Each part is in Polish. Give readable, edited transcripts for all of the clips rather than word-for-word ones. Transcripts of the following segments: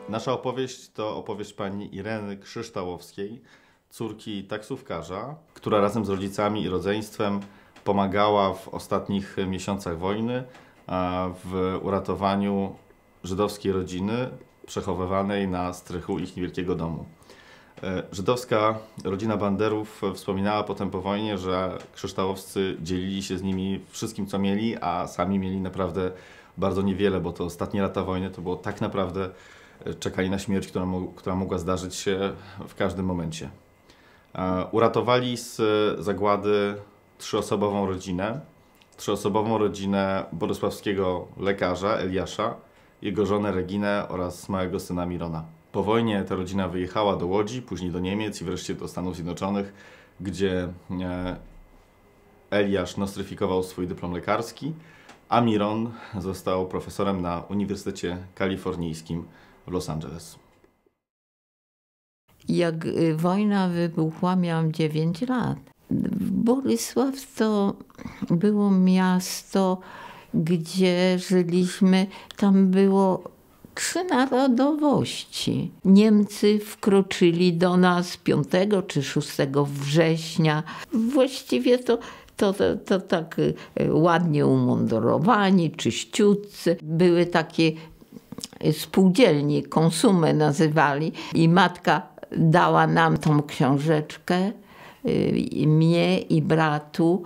Nasza opowieść to opowieść pani Ireny Krzyształowskiej, córki taksówkarza, która razem z rodzicami i rodzeństwem pomagała w ostatnich miesiącach wojny w uratowaniu żydowskiej rodziny przechowywanej na strychu ich niewielkiego domu. Żydowska rodzina Banderów wspominała potem po wojnie, że krzyształowscy dzielili się z nimi wszystkim, co mieli, a sami mieli naprawdę bardzo niewiele, bo to ostatnie lata wojny to było tak naprawdę czekali na śmierć, która mogła zdarzyć się w każdym momencie. Uratowali z zagłady trzyosobową rodzinę borysławskiego lekarza Eliasza, jego żonę Reginę oraz małego syna Mirona. Po wojnie ta rodzina wyjechała do Łodzi, później do Niemiec i wreszcie do Stanów Zjednoczonych, gdzie Eliasz nostryfikował swój dyplom lekarski, a Miron został profesorem na Uniwersytecie Kalifornijskim w Los Angeles. Jak wojna wybuchła, miałam 9 lat. Borysław to było miasto, gdzie żyliśmy. Tam było 3 narodowości. Niemcy wkroczyli do nas 5 czy 6 września. Właściwie to tak ładnie umundurowani, czyściutcy. Były takie spółdzielnie, konsumę nazywali. I matka dała nam tą książeczkę, mnie i bratu,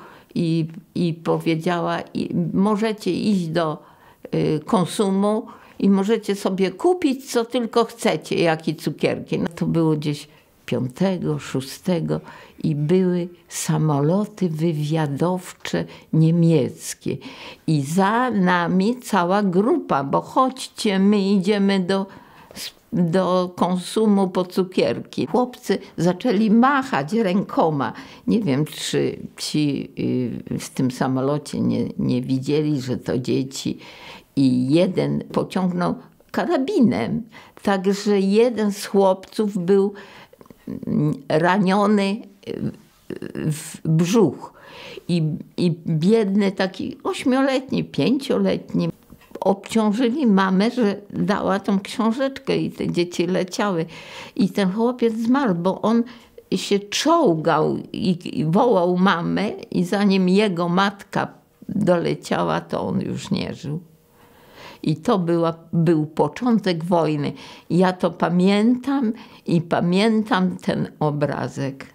i powiedziała, możecie iść do konsumu i możecie sobie kupić, co tylko chcecie, jakie cukierki. No to było gdzieś 5, 6 i były samoloty wywiadowcze niemieckie. I za nami cała grupa, bo chodźcie, my idziemy do konsumu po cukierki. Chłopcy zaczęli machać rękoma. Nie wiem, czy ci w tym samolocie nie widzieli, że to dzieci. I jeden pociągnął karabinem. Także jeden z chłopców był raniony w brzuch. I biedny taki 8-letni, 5-letni obciążyli mamę, że dała tą książeczkę i te dzieci leciały. I ten chłopiec zmarł, bo on się czołgał i wołał mamę i zanim jego matka doleciała, to on już nie żył. I to był początek wojny. Ja to pamiętam i pamiętam ten obrazek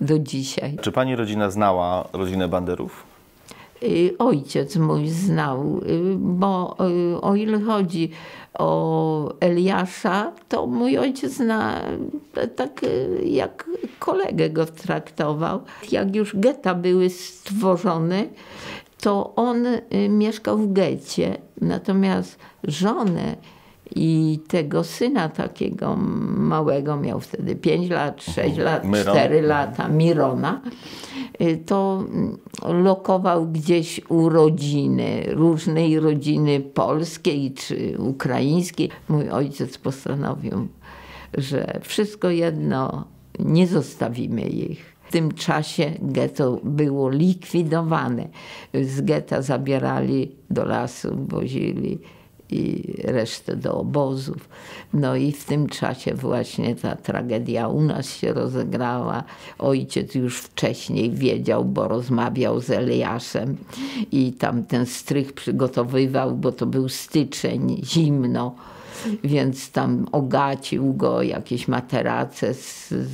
do dzisiaj. Czy pani rodzina znała rodzinę Banderów? Ojciec mój znał, bo o ile chodzi o Eliasza, to mój ojciec zna, tak jak kolegę go traktował. Jak już getta były stworzone, to on mieszkał w getcie, natomiast żonę i tego syna takiego małego, miał wtedy 5 lat, 6 lat, 4 lata, Mirona, to lokował gdzieś u rodziny, różnej rodziny polskiej czy ukraińskiej. Mój ojciec postanowił, że wszystko jedno, nie zostawimy ich. W tym czasie getto było likwidowane. Z getta zabierali do lasu, wozili i resztę do obozów. No i w tym czasie właśnie ta tragedia u nas się rozegrała. Ojciec już wcześniej wiedział, bo rozmawiał z Eliaszem i tam ten strych przygotowywał, bo to był styczeń, zimno. Więc tam ogacił go, jakieś materace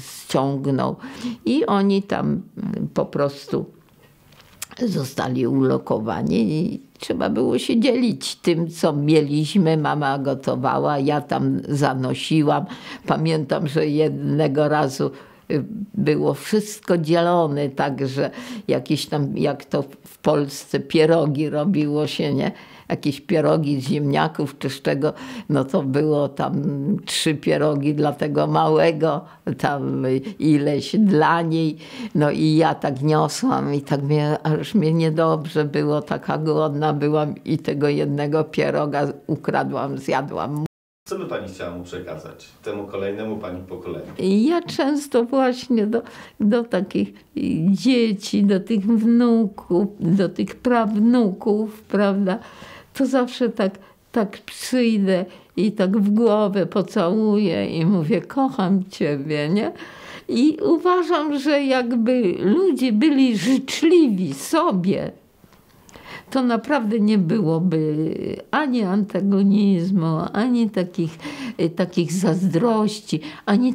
ściągnął i oni tam po prostu zostali ulokowani i trzeba było się dzielić tym, co mieliśmy. Mama gotowała, ja tam zanosiłam. Pamiętam, że jednego razu było wszystko dzielone, tak, że jakieś tam, jak to w Polsce pierogi robiło się, nie? Jakieś pierogi z ziemniaków czy z czego, no to było tam 3 pierogi dla tego małego, tam ileś dla niej. No i ja tak niosłam i tak aż mnie niedobrze było, taka głodna byłam i tego jednego pieroga ukradłam, zjadłam. Co by pani chciała mu przekazać, temu kolejnemu pani pokoleniu? Ja często właśnie do takich dzieci, do tych wnuków, do tych prawnuków, prawda, to zawsze tak przyjdę i tak w głowę pocałuję i mówię, kocham ciebie, nie? I uważam, że jakby ludzie byli życzliwi sobie, to naprawdę nie byłoby ani antagonizmu, ani takich zazdrości, ani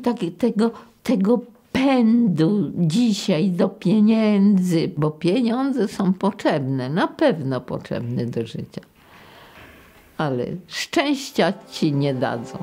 tego pędu dzisiaj do pieniędzy, bo pieniądze są potrzebne, na pewno potrzebne do życia, ale szczęścia ci nie dadzą.